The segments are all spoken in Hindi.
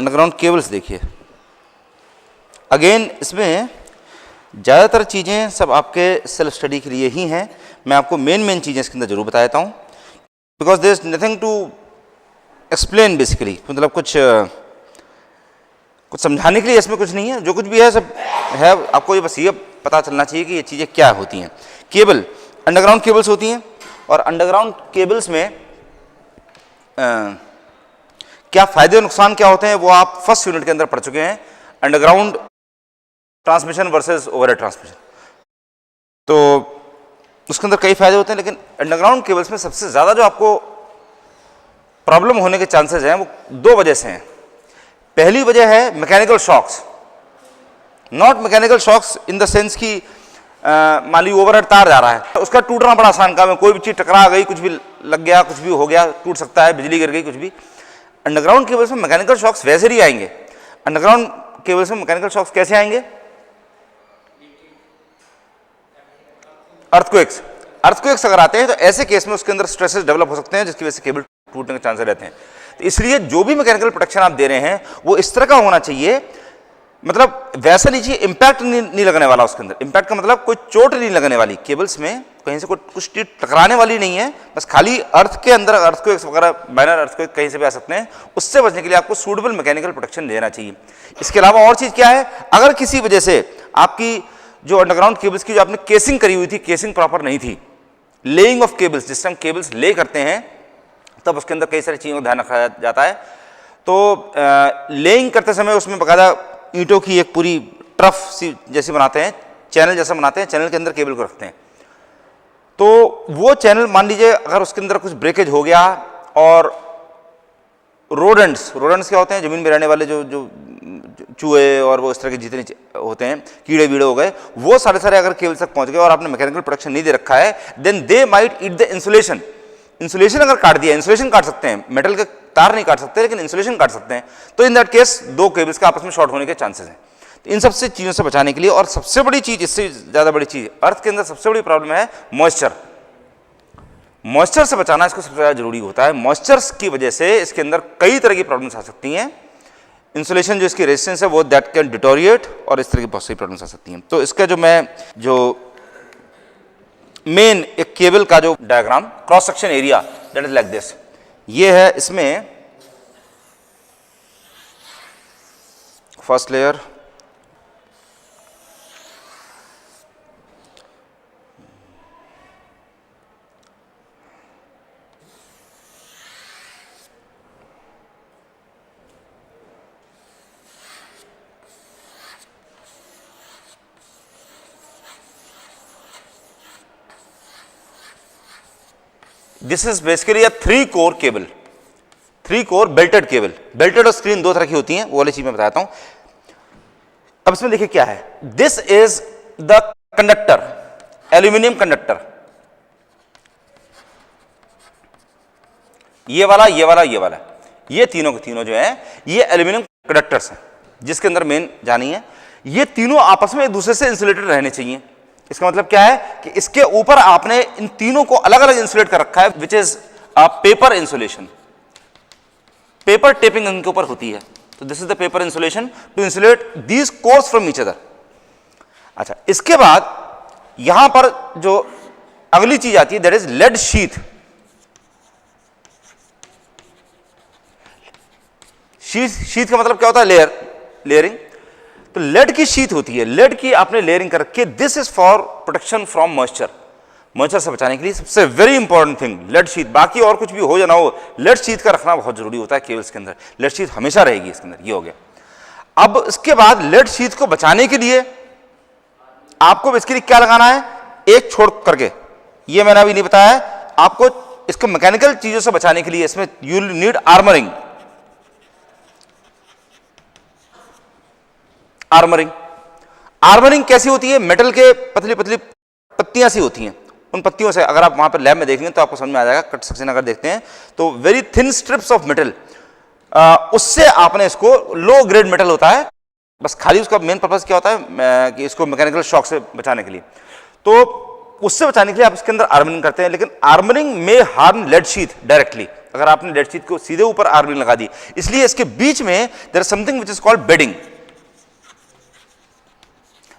अंडरग्राउंड केबल्स देखिए, अगेन इसमें ज़्यादातर चीज़ें सब आपके सेल्फ स्टडी के लिए ही हैं। मैं आपको मेन चीज़ें इसके अंदर जरूर बता देता हूँ, because there is nothing to explain basically, मतलब कुछ समझाने के लिए इसमें कुछ नहीं है, जो कुछ भी है सब है आपको ये बस ये पता चलना चाहिए कि ये चीज़ें क्या होती हैं। केबल अंडरग्राउंड केबल्स होती हैं, और अंडरग्राउंड केबल्स में क्या फ़ायदे और नुकसान क्या होते हैं वो आप फर्स्ट यूनिट के अंदर पढ़ चुके हैं, underground transmission versus overhead transmission. तो उसके अंदर कई फायदे होते हैं, लेकिन अंडरग्राउंड केबल्स में सबसे ज़्यादा जो आपको प्रॉब्लम होने के चांसेस हैं वो दो वजह से हैं। पहली वजह है mechanical shocks, not mechanical shocks in the sense कि मान ली ओवरहेड तार जा रहा है तो उसका टूटना बड़ा आसान काम है, कोई भी चीज़ टकरा गई, कुछ भी लग गया, कुछ भी हो गया, टूट सकता है, बिजली गिर गई, कुछ भी। अंडरग्राउंड केबल्स में मैकेनिकल शॉक्स वैसे ही आएंगे। अंडरग्राउंड केबल्स में मैकेनिकल शॉक्स कैसे आएंगे? अर्थक्वेक्स अगर आते हैं तो ऐसे केस में उसके अंदर स्ट्रेसेस डेवलप हो सकते हैं, जिसकी वजह से केबल टूटने के चांसेस रहते हैं। तो इसलिए जो भी मैकेनिकल प्रोटेक्शन आप दे रहे हैं वो इस तरह का होना चाहिए, मतलब वैसा नहीं चाहिए, इंपैक्ट नहीं लगने वाला उसके अंदर। इंपैक्ट का मतलब कोई चोट नहीं लगने वाली, केबल्स में कहीं से कुछ चीज टकराने वाली नहीं है, बस खाली अर्थ के अंदर अर्थक्वेक्स वगैरह, माइनर अर्थक्वेक कहीं से भी आ सकते हैं, उससे बचने के लिए आपको सूटेबल मैकेनिकल प्रोटेक्शन लेना चाहिए। इसके अलावा और चीज क्या है, अगर किसी वजह से आपकी जो अंडरग्राउंड केबल्स की जो आपने केसिंग करी हुई थी, केसिंग प्रॉपर नहीं थी, लेइंग ऑफ केबल्स, जिस टाइम केबल्स ले करते हैं तब उसके अंदर कई सारी चीज़ों का ध्यान रखा जाता है। तो लेइंग करते समय उसमें बाकायदा ईंटों की एक पूरी ट्रफ सी जैसी बनाते हैं, चैनल जैसा बनाते हैं, चैनल के अंदर केबल को रखते हैं। तो वो चैनल मान लीजिए अगर उसके अंदर कुछ ब्रेकेज हो गया और रोडेंट्स क्या होते हैं, जमीन में रहने वाले जो चूहे और वो इस तरह के जितने होते हैं, कीड़े वीड़े हो गए, वो सारे अगर केबल तक पहुंच गए और आपने मैकेनिकल प्रोटेक्शन नहीं दे रखा है, then they might eat the insulation. Insulation अगर काट दिया, इंसुलेशन काट सकते हैं, मेटल के तार नहीं काट सकते लेकिन इंसुलेशन काट सकते हैं, तो इन दैट केस दो केबल्स का आपस में शॉर्ट होने के चांसेस हैं। तो इन सबसे चीज़ों से बचाने के लिए, और सबसे बड़ी चीज़, इससे ज़्यादा बड़ी चीज़, अर्थ के अंदर सबसे बड़ी प्रॉब्लम है मॉइस्चर। मॉइस्चर से बचाना इसको सबसे ज़्यादा जरूरी होता है। मॉइस्चर्स की वजह से इसके अंदर कई तरह की प्रॉब्लम्स आ सकती हैं। इंसुलेशन जो इसकी रेजिस्टेंस है वो दैट कैन डिटोरिएट, और इस तरह की बहुत सारी प्रॉब्लम्स आ सकती हैं। तो इसका जो मेन एक केबल का जो diagram, cross section area that is like this, ये है। इसमें first layer, this is basically a three-core cable, three-core belted cable. Belted और स्क्रीन दो तरह की होती हैं, वो वाली चीज मैं बताता हूं। अब इसमें देखिए क्या है, this is the conductor, aluminium conductor, ये वाला, ये तीनों के तीनों जो है ये एल्यूमिनियम कंडक्टर्स हैं, जिसके अंदर मेन जानी है। ये तीनों आपस में एक दूसरे से इंसुलेटेड रहने चाहिए। इसका मतलब क्या है कि इसके ऊपर आपने इन तीनों को अलग अलग इंसुलेट कर रखा है, which is paper insulation, paper taping इनके ऊपर होती है। तो this is the paper insulation to insulate these cores from each other. अच्छा, इसके बाद यहां पर जो अगली चीज आती है that is lead sheath. Sheath का मतलब क्या होता है? लेयरिंग। तो लेड की शीथ होती है, लेड की आपने लेयरिंग कर रखी है। This is for protection from moisture, moisture से बचाने के लिए सबसे very important thing led sheath. बाकी और कुछ भी हो या ना हो, लेड शीथ का रखना बहुत जरूरी होता है केबल्स के अंदर। लेड शीथ हमेशा रहेगी इसके अंदर, ये हो गया। अब इसके बाद लेड शीथ को बचाने के लिए आपको इसके लिए क्या लगाना है, एक छोड़ करके, ये मैंने अभी नहीं बताया है आपको। इसको मैकेनिकल चीजों से बचाने के लिए इसमें यू नीड आर्मरिंग। आर्मरिंग कैसी होती है? मेटल के पतली पतली पत्तियां सी होती हैं, उन पत्तियों से अगर आप वहां पर लैब में देखेंगे तो आपको समझ में आ जाएगा। कट सेक्शन अगर देखते हैं तो very thin strips of metal, उससे आपने इसको, लो ग्रेड मेटल होता है, बस खाली उसका मेन पर्पस क्या होता है कि इसको मैकेनिकल शॉक से बचाने के लिए। तो उससे बचाने के लिए आप इसके अंदर आर्मरिंग करते हैं, लेकिन आर्मरिंग में हार्म लेड शीथ डायरेक्टली। अगर आपने डेड शीट को सीधे ऊपर आर्मरिंग लगा दी, इसलिए इसके बीच में there is something which is called bedding.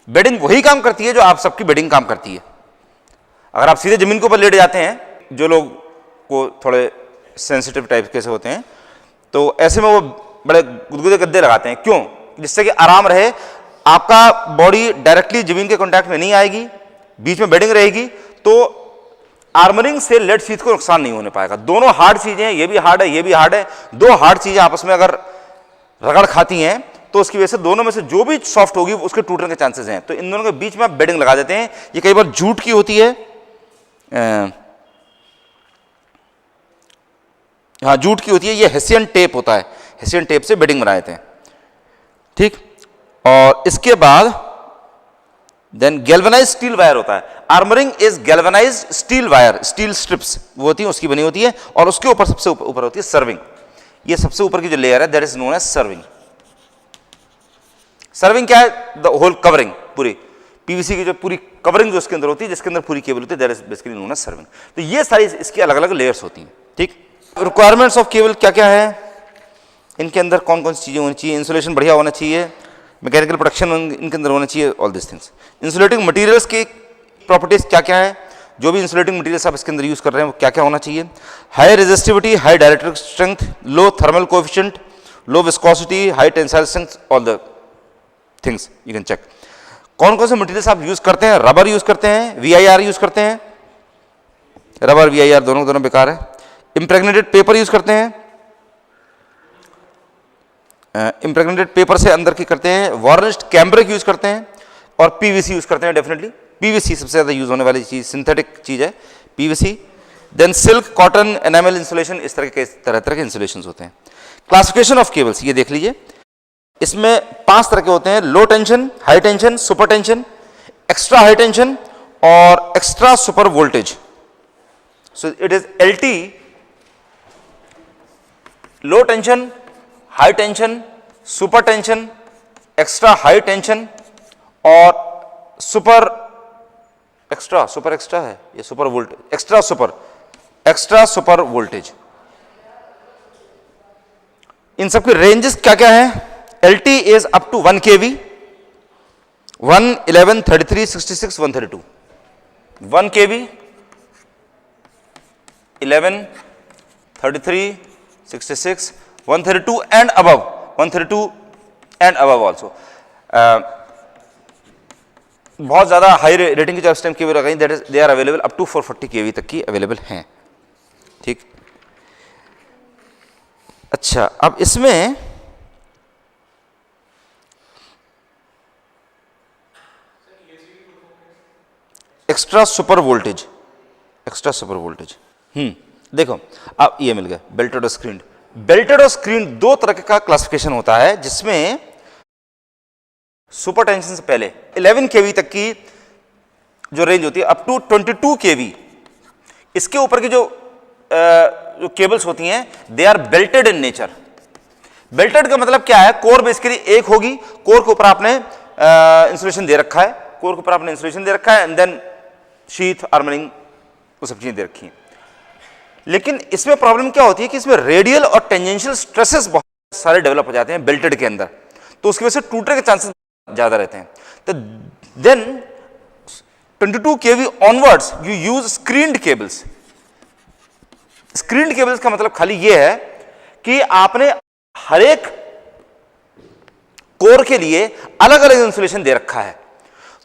Bedding वही काम करती है जो आप सबकी बेडिंग काम करती है। अगर आप सीधे जमीन के ऊपर लेट जाते हैं, जो लोग को थोड़े सेंसिटिव टाइप के से होते हैं, तो ऐसे में वो बड़े गुदगुदे गद्दे लगाते हैं। क्यों? जिससे कि आराम रहे, आपका बॉडी डायरेक्टली जमीन के कांटेक्ट में नहीं आएगी, बीच में बेडिंग रहेगी, तो आर्मरिंग से लेड शीट को नुकसान नहीं होने पाएगा। दोनों हार्ड चीजें हैं, ये भी हार्ड है, ये भी हार्ड है। दो हार्ड चीजें आपस में अगर रगड़ खाती हैं तो उसकी वजह से दोनों में से जो भी सॉफ्ट होगी उसके टूटने के चांसेस हैं। तो इन दोनों के बीच में आप बेडिंग लगा देते हैं। ये कई बार जूट की होती है, हाँ जूट की होती है, ये हेसियन टेप होता है, हेसियन टेप से बेडिंग बना देते हैं, ठीक। और इसके बाद देन गैल्वेनाइज्ड स्टील वायर होता है। Armouring is galvanised steel wire, steel strips वो होती है, उसकी बनी होती है, और उसके ऊपर सबसे ऊपर होती है सर्विंग। ये सबसे ऊपर की जो लेयर है that is known as serving. Serving क्या है? द होल कवरिंग, पूरी पीवीसी की जो पूरी कवरिंग जो इसके अंदर होती है, जिसके अंदर पूरी केबल होती है, that is basically known as serving. तो ये सारी इसकी अलग अलग लेयर्स होती हैं, ठीक। रिक्वायरमेंट्स ऑफ केबल क्या क्या है, इनके अंदर कौन कौन सी चीजें होनी चाहिए? इंसुलेशन बढ़िया होना चाहिए, मैकेनिकल प्रोटेक्शन इनके अंदर होना चाहिए, all this things. Insulating materials की प्रॉपर्टीज क्या क्या है? जो भी इंसुलेटिंग मटेरियल्स आप इसके अंदर यूज कर रहे हैं वो क्या क्या होना चाहिए? High resistivity, high dielectric strength, low thermal coefficient, low viscosity, high tensile strength, all the things you can check. कौन कौन से मटेरियल्स आप यूज करते हैं? रबर यूज करते हैं, VIR यूज करते हैं, रबर VIR दोनों बेकार है। इम्प्रेग्नेटेड पेपर यूज करते हैं, इम्प्रेग्नेटेड पेपर से अंदर की करते हैं, वार्निश्ड कैम्ब्रिक यूज करते हैं, और PVC यूज करते हैं। डेफिनेटली PVC सबसे ज्यादा यूज होने वाली चीज, सिंथेटिक चीज है PVC। Then silk, cotton, enamel insulation, इस तरह के इंसुलेशन होते हैं। क्लासिफिकेशन ऑफ केबल्स ये देख लीजिए, इसमें 5 तरह के होते हैं: low tension, high tension, super tension, extra high tension और extra super voltage. So it is LT, low tension, high tension, super tension, extra high tension और सुपर एक्स्ट्रा है ये, super voltage, extra super voltage. इन सबकी रेंजेस क्या क्या है? LT is up to 1 kV, 1, 11, 33, 66, 132. 1 kV, 11, 33, 66, 132 and above, 132 and above also. बहुत ज़्यादा हाई रेटिंग की जो इस टाइम केबल लगाई, that is they are available up to 440 kV तक की अवेलेबल हैं, ठीक। अच्छा, अब इसमें एक्स्ट्रा सुपर वोल्टेज, देखो अब ये मिल गया बेल्टेड और स्क्रीन्ड। बेल्टेड और स्क्रीन्ड दो तरह का क्लासिफिकेशन होता है, जिसमें सुपर टेंशन से पहले 11 kV तक की जो रेंज होती है, अप टू 22 kV, इसके ऊपर की जो केबल्स होती हैं, they are belted in nature. Belted का मतलब क्या है? कोर बेसिकली एक होगी, कोर के ऊपर आपने इंसुलेशन दे रखा है, एंड देन शीथ, आर्मरिंग, वो सब चीजें दे रखी हैं। लेकिन इसमें प्रॉब्लम क्या होती है कि इसमें रेडियल और टेंजेंशियल स्ट्रेसेस बहुत सारे डेवलप हो जाते हैं बेल्टेड के अंदर, तो उसकी वजह से टूटने के चांसेस ज्यादा रहते हैं। तो then 22 kV onwards you use screened cables. Screened cables का मतलब खाली ये है कि आपने हर एक कोर के लिए अलग अलग इंसुलेशन दे रखा है।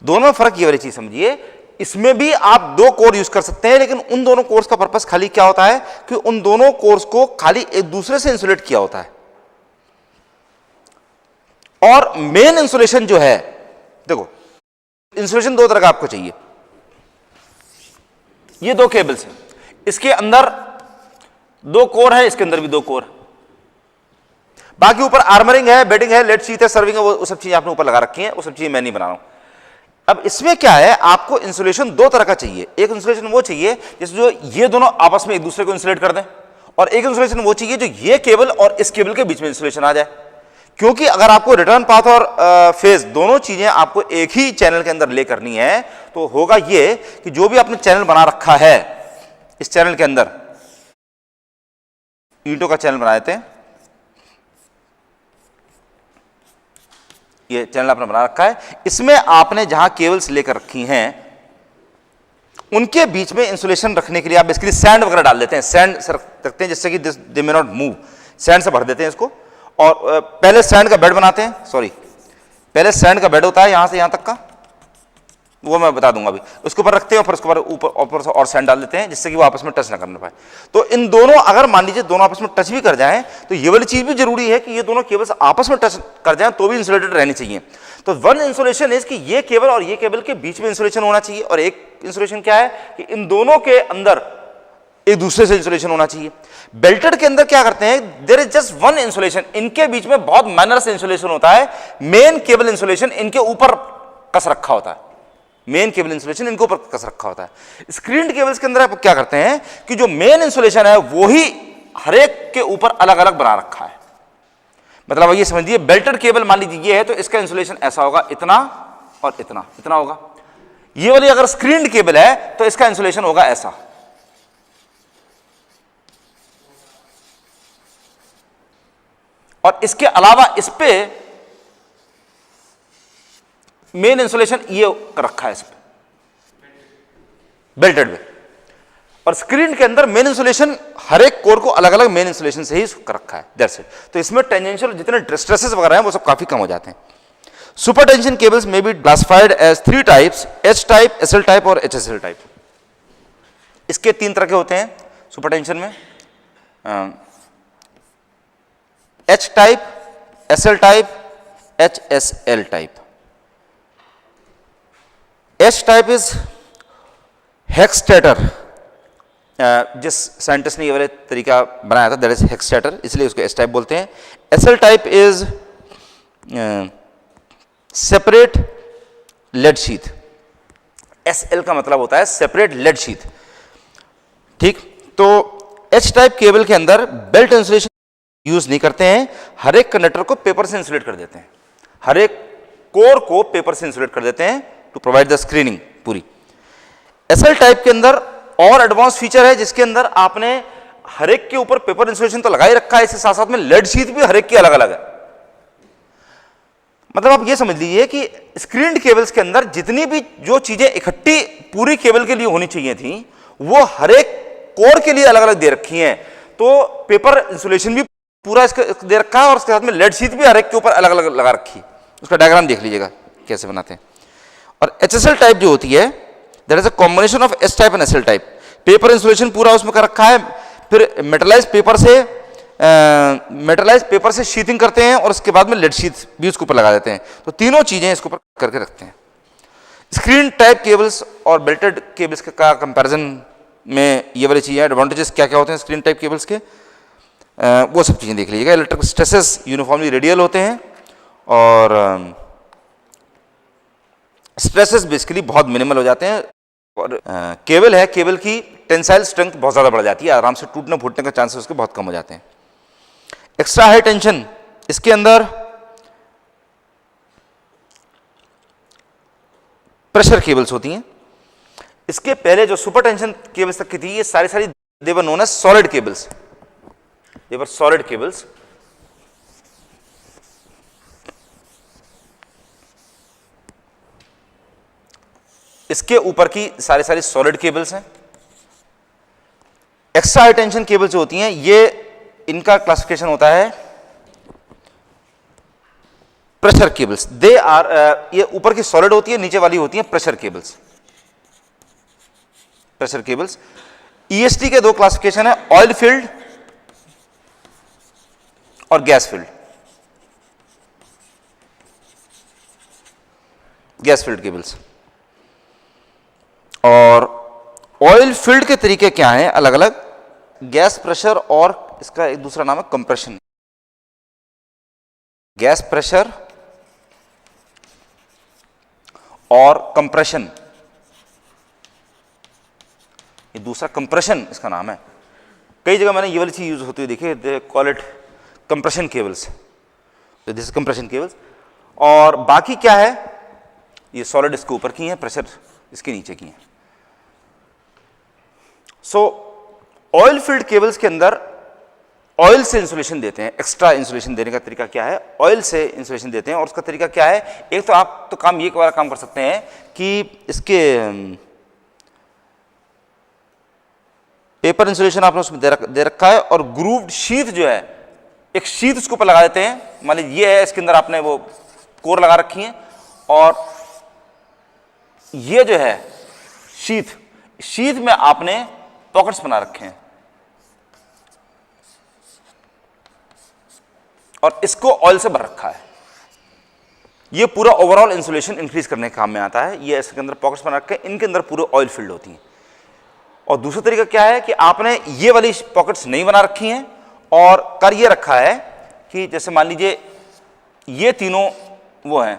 दोनों फर्क ये वाली चीज समझिए, इसमें भी आप 2 कोर यूज कर सकते हैं, लेकिन उन दोनों कोर्स का पर्पस खाली क्या होता है कि उन दोनों कोर्स को खाली एक दूसरे से इंसुलेट किया होता है। और मेन इंसुलेशन जो है, देखो इंसुलेशन 2 तरह का आपको चाहिए। ये 2 केबल्स हैं, इसके अंदर 2 कोर है, इसके अंदर भी 2 कोर, बाकी ऊपर आर्मरिंग है, बेडिंग है, लेड शीट है, सर्विंग है, वो सब चीजें आपने ऊपर लगा रखी हैं, वो सब चीजें मैं नहीं बना रहा हूं। अब इसमें क्या है, आपको इंसुलेशन 2 तरह का चाहिए। एक इंसुलेशन वो चाहिए जिसमें जो ये दोनों आपस में एक दूसरे को इंसुलेट कर दें, और एक इंसुलेशन वो चाहिए जो ये केबल और इस केबल के बीच में इंसुलेशन आ जाए। क्योंकि अगर आपको रिटर्न पाथ और फेज दोनों चीजें आपको एक ही चैनल के अंदर ले करनी है, तो होगा ये कि जो भी आपने चैनल बना रखा है इस चैनल के अंदर, ईंटों का चैनल बना देते हैं। ये चैनल आपने बना रखा है, इसमें आपने जहां केबल्स लेकर रखी हैं उनके बीच में इंसुलेशन रखने के लिए आप बेसिकली सैंड वगैरह डाल देते हैं, सैंड से रखते हैं जिससे कि दे मे नॉट मूव, सैंड से भर देते हैं इसको। और पहले सैंड का बेड बनाते हैं, सॉरी पहले सैंड का बेड होता है यहां से यहां तक का, वो मैं बता दूंगा अभी। उसके ऊपर रखते हैं और फिर उसके ऊपर से और सैंड डाल देते हैं जिससे कि वो आपस में टच ना करने पाए। तो इन दोनों, अगर मान लीजिए दोनों आपस में टच भी कर जाएं तो ये वाली चीज भी जरूरी है कि ये दोनों केबल्स आपस में टच कर जाएं तो भी इंसुलेटेड रहनी चाहिए। तो वन इंसुलेशन इज कि ये केबल और ये केबल के बीच में इंसुलेशन होना चाहिए, और एक इंसुलेशन क्या है कि इन दोनों के अंदर एक दूसरे से इंसुलेशन होना चाहिए। बेल्टेड के अंदर क्या करते हैं, there is just one insulation, इनके बीच में बहुत माइनर से इंसुलेशन होता है। मेन केबल इंसुलेशन इनके ऊपर कस रखा होता है, मेन केबल इंसुलेशन इनके ऊपर कस रखा होता है। स्क्रीन्ड केबल्स के अंदर आप क्या करते हैं कि जो मेन इंसुलेशन है वो ही हर एक के ऊपर अलग अलग बना रखा है। मतलब ये समझिए, बेल्टेड केबल मान लीजिए ये है तो इसका इंसुलेशन ऐसा होगा, इतना और इतना, इतना होगा। ये वाली अगर स्क्रीन्ड केबल है तो इसका इंसुलेशन होगा ऐसा। और इसके अलावा इस पे मेन इंसुलेशन ये रखा है इस पे बेल्टेड में, और स्क्रीन के अंदर मेन इंसुलेशन हर एक कोर को अलग अलग मेन इंसुलेशन से ही कर रखा है, दैट्स इट। तो इसमें टेंजेंशियल जितने स्ट्रेसेस वगैरह हैं वो सब काफी कम हो जाते हैं। सुपर टेंशन केबल्स में be classified as 3 types, H type, SL type और एचएसएल टाइप। इसके 3 तरह के होते हैं सुपर टेंशन में, H type, SL type, HSL type. H type is Hochstadter, जिस साइंटिस्ट ने ये वाले तरीका बनाया था दैट इज हेक्सटेटर, इसलिए उसको एच टाइप बोलते हैं। SL type is separate lead sheath, SL का मतलब होता है सेपरेट लेड शीथ, ठीक। तो एच टाइप केबल के अंदर बेल्ट इंसुलेशन यूज नहीं करते हैं, हर एक कंडक्टर को पेपर से इंसुलेट कर देते हैं, हर एक कोर को पेपर से इंसुलेट कर देते हैं टू प्रोवाइड द स्क्रीनिंग पूरी। एसएल टाइप के अंदर और एडवांस फीचर है जिसके अंदर आपने हर एक के ऊपर पेपर इंसुलेशन तो लगा ही रखा है, इसके साथ साथ में लेड शीट भी हर एक की अलग अलग है। मतलब आप ये समझ लीजिए कि स्क्रीन्ड केबल्स के अंदर जितनी भी जो चीजें इकट्ठी पूरी केबल के लिए होनी चाहिए थी वो हर एक कोर के लिए अलग अलग दे रखी हैं। तो पेपर इंसुलेशन भी पूरा इसका दे रखा है और उसके साथ में लेड शीट भी हर एक के ऊपर अलग अलग लगा रखी है। उसका डायग्राम देख लीजिएगा कैसे बनाते हैं। और एचएसएल टाइप जो होती है that is a combination of H type and SL type. Paper insulation पूरा उसमें कर रखा है, फिर मेटलाइज पेपर से शीथिंग करते हैं और उसके बाद में लेड शीट भी उसके ऊपर लगा देते हैं। तो तीनों चीजें इसके ऊपर करके रखते हैं। स्क्रीन टाइप केबल्स और बेल्टेड केबल्स का कंपैरिजन में ये वाली चीजें, एडवांटेजेस क्या क्या होते हैं स्क्रीन टाइप केबल्स के, वो सब चीजें देख लीजिएगा। इलेक्ट्रिक स्ट्रेसेस यूनिफॉर्मली रेडियल होते हैं और स्ट्रेसेस बेसिकली बहुत मिनिमल हो जाते हैं। और केबल है, केबल की टेंसाइल स्ट्रेंथ बहुत ज़्यादा बढ़ जाती है, आराम से टूटने फूटने का चांसेस उसके बहुत कम हो जाते हैं। एक्स्ट्रा हाई टेंशन, इसके अंदर प्रेशर केबल्स होती हैं। इसके पहले जो सुपर टेंशन केबल्स तक की थी ये सारी they were known as solid cables, they were solid cables. इसके ऊपर की सारी सॉलिड केबल्स हैं। एक्स्ट्रा हाई टेंशन केबल्स जो होती हैं ये इनका क्लासिफिकेशन होता है प्रेशर केबल्स। दे आर, ये ऊपर की सॉलिड होती है, नीचे वाली होती है pressure cables, pressure cables. EST के 2 क्लासिफिकेशन है, ऑयल फील्ड और gas field, gas field cables. और ऑयल फील्ड के तरीके क्या हैं अलग अलग, गैस प्रेशर और इसका एक दूसरा नाम है कंप्रेशन। गैस प्रेशर और कंप्रेशन, ये दूसरा कंप्रेशन इसका नाम है। कई जगह मैंने ये वाली चीज यूज होती हुई देखी, they call it compression cables, तो दिस कंप्रेशन केबल्स। और बाकी क्या है, ये सॉलिड इसके ऊपर की है, प्रेशर इसके नीचे की है। सो ऑयल फील्ड केबल्स के अंदर ऑयल से इंसुलेशन देते हैं। एक्स्ट्रा इंसुलेशन देने का तरीका क्या है? ऑयल से इंसुलेशन देते हैं। और उसका तरीका क्या है? एक तो आप तो काम ये वाला काम कर सकते हैं कि इसके पेपर इंसुलेशन आपने उसमें दे रखा है, और ग्रूव्ड शीट जो है, एक शीट उसके ऊपर लगा देते हैं। मान लीजिए ये है, इसके अंदर आपने वो कोर लगा रखी है, और ये जो है शीट में आपने पॉकेट्स बना रखे हैं, और इसको ऑयल से भर रखा है। ये पूरा ओवरऑल इंसुलेशन इंक्रीज करने के काम में आता है। ये इसके अंदर पॉकेट्स बना रखे हैं, इनके अंदर पूरे ऑयल फिल्ड होती हैं। और दूसरा तरीका क्या है कि आपने ये वाली पॉकेट्स नहीं बना रखी हैं, और कर ये रखा है कि जैसे मान लीजिए ये तीनों वो हैं,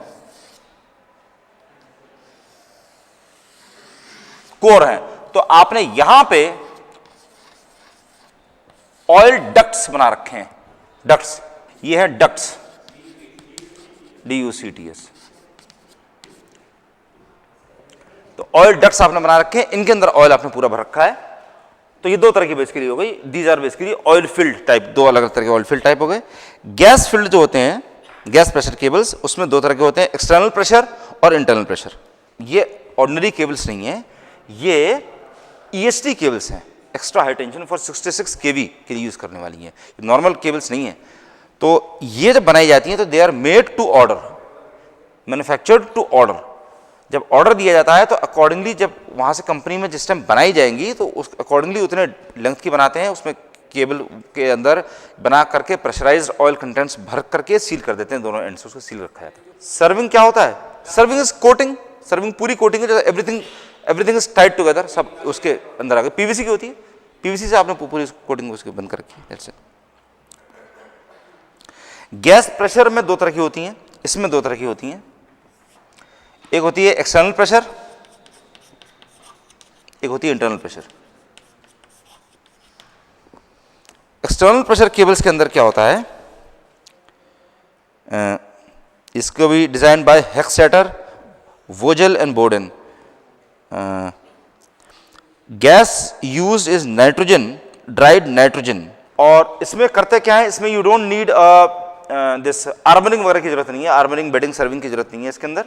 कोर हैं, तो आपने यहां पे ऑयल डक्ट्स बना रखे हैं। डक्ट्स, ये है डक्ट्स, DUCTS। तो ऑयल डक्ट्स आपने बना रखे हैं, इनके अंदर ऑयल आपने पूरा भर रखा है। तो ये दो तरह की बेसिकली हो गई। These are basically oil filled type, दो अलग अलग तरह के ऑयल फिल्ड टाइप हो गए। गैस फिल्ड जो होते हैं, गैस प्रेशर केबल्स, उसमें दो तरह के होते हैं, एक्सटर्नल प्रेशर और इंटरनल प्रेशर। ये ऑर्डिनरी केबल्स नहीं है, ये EHT केबल्स हैं, extra high tension for 66 kV के लिए यूज करने वाली हैं, नॉर्मल केबल्स नहीं है। तो ये जब बनाई जाती हैं तो they are made to order, manufactured to order. जब ऑर्डर दिया जाता है तो अकॉर्डिंगली जब वहाँ से कंपनी में जिस टाइम बनाई जाएंगी तो उस अकॉर्डिंगली उतने लेंथ की बनाते हैं, उसमें केबल के अंदर बना करके प्रेशराइज्ड ऑयल कंटेंट्स भर करके सील कर देते हैं, दोनों एंड से उसको सील रखा जाता है। सर्विंग क्या होता है? सर्विंग इज कोटिंग, सर्विंग पूरी कोटिंग है, एवरीथिंग इज टाइट टुगेदर, सब उसके अंदर आ गए। PVC की होती है, PVC से आपने पूरी कोटिंग उसकी बंद कर रखी है। गैस प्रेशर में दो तरह की होती हैं, इसमें दो तरह की होती हैं। एक होती है एक्सटर्नल प्रेशर, एक होती है internal pressure. External pressure cables के अंदर क्या होता है, इसको भी design by Hochstadter, Vogel and Bowden. Gas used is nitrogen, dried nitrogen. और इसमें करते क्या है, इसमें you don't need this armouring वगैरह की जरूरत नहीं है, आर्मरिंग बेडिंग सर्विंग की जरूरत नहीं है इसके अंदर।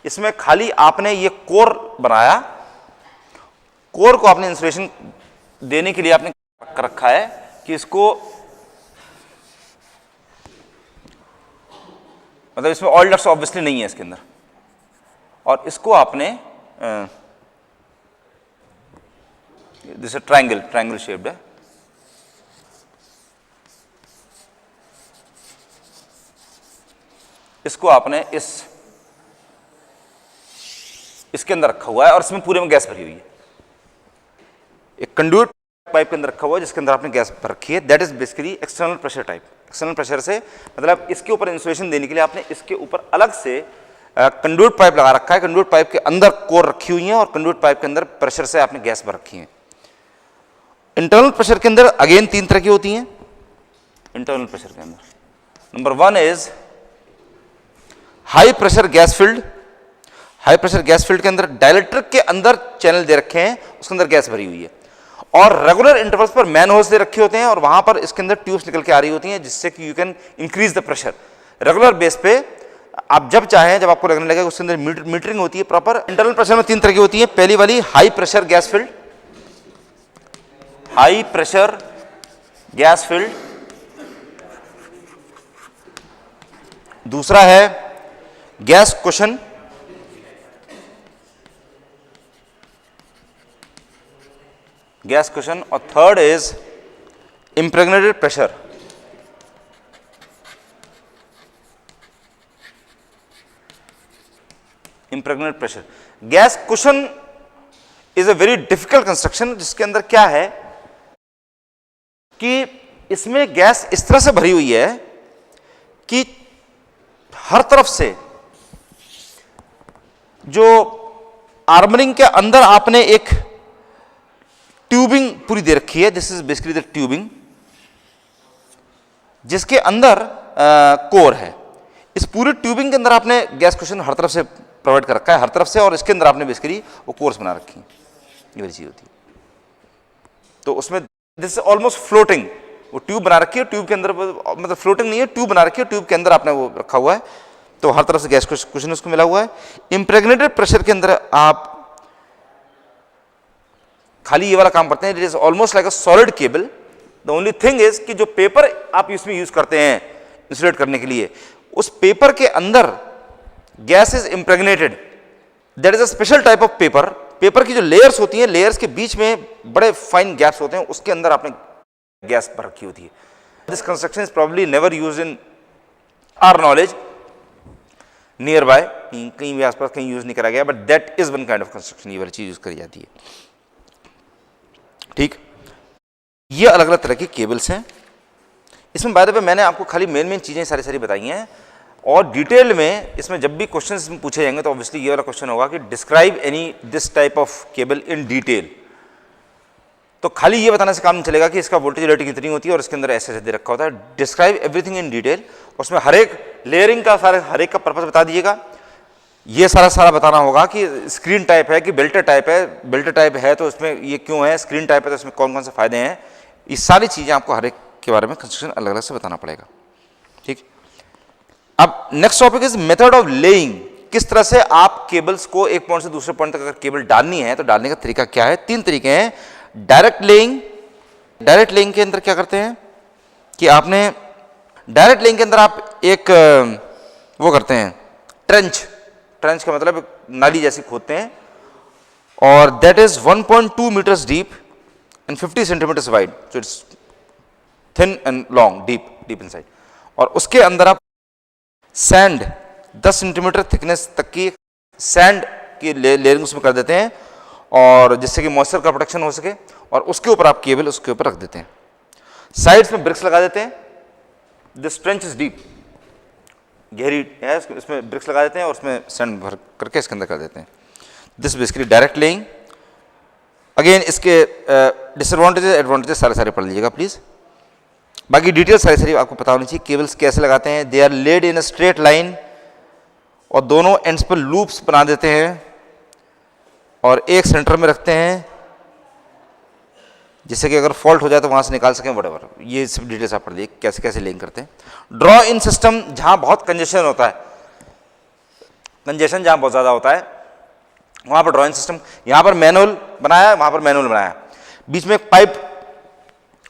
इसमें खाली आपने ये कोर बनाया, कोर को आपने इंसुलेशन देने के लिए आपने कर रखा है कि इसको, मतलब इसमें ऑयल डक्ट्स ऑब्वियसली नहीं है इसके अंदर, और इसको आपने दिस ट्रायंगल शेप्ड है, इसको आपने इसके अंदर रखा हुआ है, और इसमें पूरे में गैस भरी हुई है। एक कंड्यूट पाइप के अंदर रखा हुआ है जिसके अंदर आपने गैस भर रखी है। That is basically external pressure type. External pressure से मतलब इसके ऊपर इंसुलेशन देने के लिए आपने इसके ऊपर अलग से कंड्यूट पाइप लगा रखा है। कंड्यूट पाइप के अंदर कोर रखी हुई है, और कंड्यूट पाइप के अंदर प्रेशर से आपने गैस भर रखी है। इंटरनल प्रेशर के अंदर अगेन तीन तरह की होती हैं। इंटरनल प्रेशर के अंदर number 1 is high pressure gas filled. High pressure gas field के अंदर डायलेक्ट्रिक के अंदर चैनल दे रखे हैं, उसके अंदर गैस भरी हुई है, और रेगुलर इंटरवल्स पर मैन होल्स दे रखे होते हैं, और वहां पर इसके अंदर ट्यूब्स निकल के आ रही होती हैं, जिससे कि you can increase the pressure. Regular base पे आप जब चाहें, जब आपको लगने लगे, उसके अंदर मीटरिंग होती है प्रॉपर। इंटरनल प्रेशर में तीन तरह की होती है। पहली वाली high pressure gas filled, high pressure gas filled. दूसरा है गैस कुशन, गैस कुशन। और third is impregnated pressure. Impregnated pressure gas cushion is a very difficult construction, जिसके अंदर क्या है कि इसमें गैस इस तरह से भरी हुई है कि हर तरफ से जो आर्मरिंग के अंदर आपने एक ट्यूबिंग पूरी दे रखी है। This is basically the tubing, जिसके अंदर कोर है। इस पूरी ट्यूबिंग के अंदर आपने गैस कुशन हर तरफ से प्रोवाइड कर रखा है, हर तरफ से, और इसके अंदर आपने बेसिकली वो कोर्स बना रखी है। ये वाली चीज होती है। तो उसमें दिस इज ऑलमोस्ट फ्लोटिंग, वो ट्यूब बना रखी है, ट्यूब के अंदर मतलब फ्लोटिंग नहीं है, ट्यूब बना रखी है, ट्यूब के अंदर आपने वो रखा हुआ है, तो हर तरफ से गैस कुशन उसको मिला हुआ है। इम्प्रेग्नेटेड प्रेशर के अंदर आप खाली ये वाला काम करते हैं, it is almost like a solid cable. The only thing is कि जो पेपर आप इसमें यूज करते हैं इंसुलेट करने के लिए, उस पेपर के अंदर gas is impregnated, that is a special type of paper. Paper की जो लेयर्स होती हैं, लेयर्स के बीच में बड़े फाइन गैप्स होते हैं, उसके अंदर आपने गैस भर रखी होती है। This construction is probably never used in our knowledge nearby, कहीं भी आसपास कहीं यूज नहीं करा गया, but that is one kind of construction, ये वाली चीज यूज करी जाती है। ठीक, ये अलग अलग तरह की केबल्स हैं। इसमें बाय द वे मैंने आपको खाली मेन चीजें सारी बताई हैं, और डिटेल में इसमें जब भी क्वेश्चन पूछे जाएंगे तो ऑब्वियसली ये वाला क्वेश्चन होगा कि describe any this type of cable in detail. तो खाली ये बताने से काम नहीं चलेगा कि इसका वोल्टेज रेटिंग इतनी होती है और इसके अंदर ऐसे दे रखा होता है। डिस्क्राइब एवरीथिंग इन डिटेल, उसमें हर एक लेयरिंग का हर एक का पर्पस बता दीजिएगा। ये सारा बताना होगा कि स्क्रीन टाइप है कि बेल्टर टाइप है, बेल्टर टाइप है तो इसमें ये क्यों है, स्क्रीन टाइप है तो इसमें कौन कौन से फायदे हैं, ये सारी चीजें आपको हर एक के बारे में कंस्ट्रक्शन अलग अलग से बताना पड़ेगा। ठीक, अब next topic is method of laying. किस तरह से आप केबल्स को एक पॉइंट से दूसरे पॉइंट तक अगर केबल डालनी है तो डालने का तरीका क्या है। 3 तरीके हैं। डायरेक्ट लेइंग, डायरेक्ट लेइंग के अंदर क्या करते हैं कि आपने डायरेक्ट लेइंग के अंदर आप एक वो करते हैं ट्रेंच, ट्रेंच का मतलब नाली जैसी खोदते हैं, और that is 1.2 metres deep and 50 centimetres wide, so it's thin and long, deep inside, और उसके अंदर आप सैंड 10 सेंटीमीटर थिकनेस तक की सैंड की लेयरिंग उसमें कर देते हैं, और जिससे कि मॉइस्चर का प्रोटेक्शन हो सके, और उसके ऊपर आप केबल उसके ऊपर रख देते हैं। साइड्स में ब्रिक्स लगा देते हैं। दिस ट्रेंच इज डीप, गहरी है, इसमें ब्रिक्स लगा देते हैं और उसमें सैंड भर करके इसके अंदर कर देते हैं। This basically direct laying. Again इसके डिसएडवांटेजेस एडवांटेजेस सारे पढ़ लीजिएगा प्लीज। बाकी डिटेल सारी आपको पता होनी चाहिए। केबल्स कैसे लगाते हैं, they are laid in a straight line, और दोनों एंड्स पर लूप्स बना देते हैं और एक सेंटर में रखते हैं, जिससे कि अगर फॉल्ट हो जाए तो वहां से निकाल सकें, व्हाटएवर। ये सब डिटेल्स आप पढ़ लीजिए कैसे कैसे लिंक करते हैं। ड्रॉ इन सिस्टम, जहां बहुत कंजेशन होता है, कंजेशन जहां बहुत ज्यादा होता है वहां पर ड्रॉ इन सिस्टम। यहां पर मैनुअल बनाया, वहां पर मैनुअल बनाया, बीच में एक पाइप,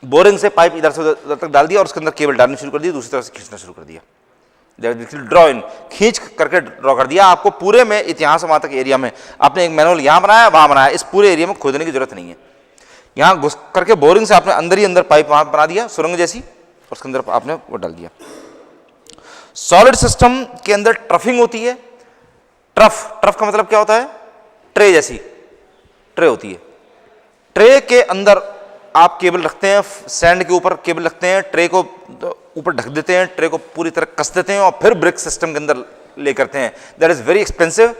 बोरिंग से पाइप इधर से उधर तक डाल दिया और उसके अंदर केबल डालनी शुरू कर दी, दूसरी तरफ से खींचना शुरू कर दिया। ड्रॉ इन, खींच करके ड्रॉ कर दिया। आपको पूरे में यहाँ से वहां तक एरिया में आपने एक मैनुअल यहां बनाया, वहां बनाया, इस पूरे एरिया में खोदने की जरूरत नहीं है। यहां घुस करके बोरिंग से आपने अंदर ही अंदर पाइप वहां बना दिया, सुरंग जैसी, और उसके अंदर आपने वो डाल दिया। सॉलिड सिस्टम के अंदर ट्रफिंग होती है। ट्रफ का मतलब क्या होता है, ट्रे जैसी ट्रे होती है। ट्रे के अंदर आप केबल रखते हैं, सैंड के ऊपर केबल रखते हैं, ट्रे को ऊपर ढक देते हैं, ट्रे को पूरी तरह कस देते हैं और फिर ब्रिक सिस्टम के अंदर ले करते हैं। That is very expensive.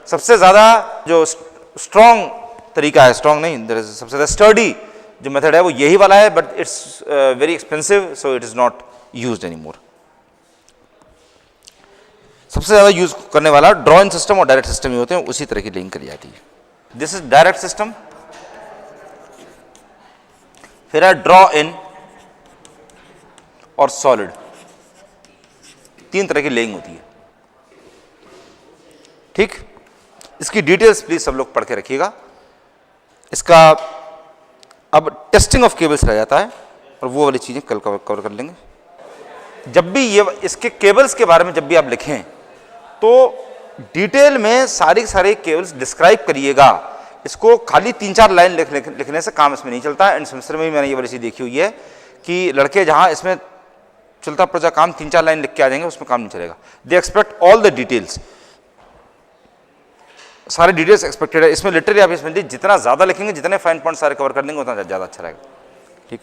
सबसे ज्यादा जो स्ट्रॉन्ग तरीका है, स्ट्रॉन्ग नहीं, दैट इज सबसे ज्यादा स्टर्डी जो मेथड है वो यही वाला है, but it's very expensive, so it is not used any more. सबसे ज्यादा यूज करने वाला ड्रॉ इन सिस्टम और डायरेक्ट सिस्टम ही होते हैं, उसी तरह की लिंक करी जाती है। दिस इज डायरेक्ट सिस्टम, फिर है ड्रॉ इन और सॉलिड। 3 तरह की लेइंग होती है। ठीक, इसकी डिटेल्स प्लीज सब लोग पढ़ के रखिएगा। इसका अब टेस्टिंग ऑफ केबल्स रह जाता है, और वो वाली चीजें कल कवर कर लेंगे। जब भी ये इसके केबल्स के बारे में जब भी आप लिखें तो डिटेल में सारी केबल्स डिस्क्राइब करिएगा। इसको खाली 3-4 लाइन लिखने से काम इसमें नहीं चलता। एंड सेमेस्टर में भी मैंने ये वाली चीज देखी हुई है कि लड़के जहां इसमें चलता प्रजा काम 3-4 लाइन लिख के आ जाएंगे, उसमें काम नहीं चलेगा। They expect all the details, सारे डिटेल्स एक्सपेक्टेड है। इसमें लिटरली आप इसमें जितना ज्यादा लिखेंगे, जितने फाइन पॉइंट सारे कवर कर लेंगे, उतना ज्यादा अच्छा रहेगा। ठीक।